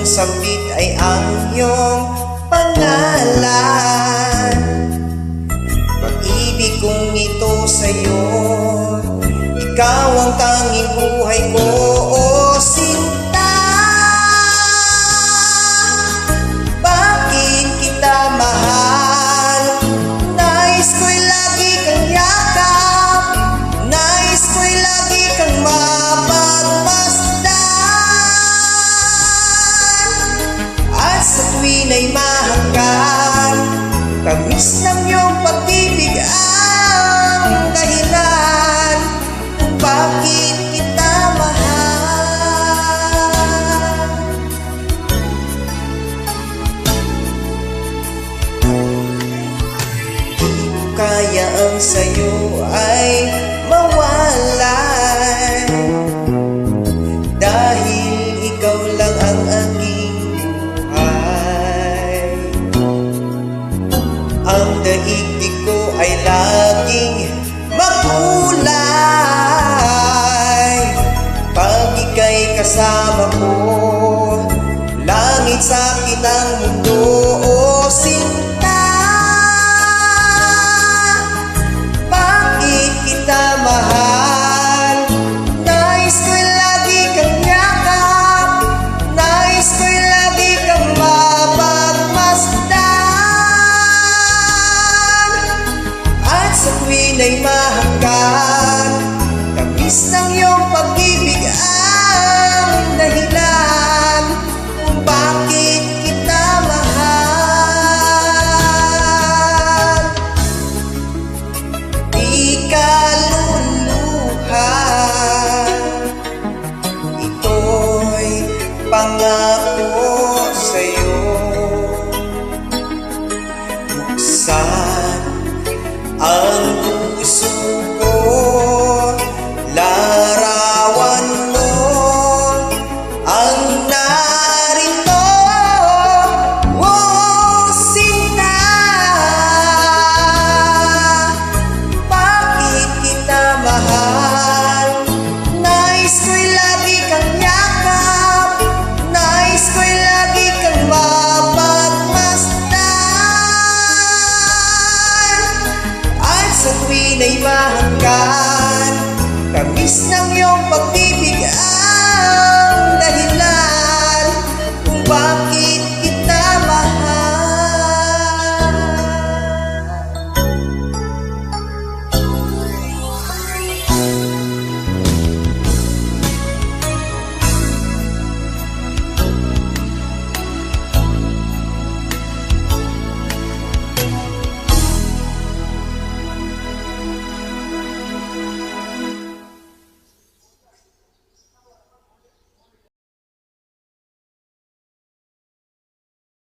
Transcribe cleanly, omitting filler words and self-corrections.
sambit ay ang iyong pangalan. Pag-ibig kong ito sa'yo, ikaw ang tanging buhay ko, o sinta. Bakit kita mahal? Nais ko'y lagi kang yakap, nais ko'y lagi kang mapagmasdan. At sa tuwin ay mahanggan, tamis ng iyong pag-ibig ang dahilan kung bakit kita mahal. Di ko kaya ang sa'yo ay mawalay, dahil ikaw lang ang aking buhay. Ang daigdig ko ay laging makulay pag ika'y kasama ko. Langit sa akin ang mundo, o sinta. Bakit kita mahal? Nais ko'y lagi kang yakap, nais ko'y lagi kang mapagmasdan. At sa tuwin ay mahanggan, tamis ng iyong pag-ibig ang dahilan kung bakit kita mahal. Di ka luluha, ito'y pangako sa'yo. Buksan ang puso ko, larawan mo ang narito, o sinta. Bakit kita mahal? Nais ko'y lagi kang yakap, nais ko'y lagi kang mapagmasdan. At sa tuwin ay mahanggan, tamis ng iyong pag-ibig ang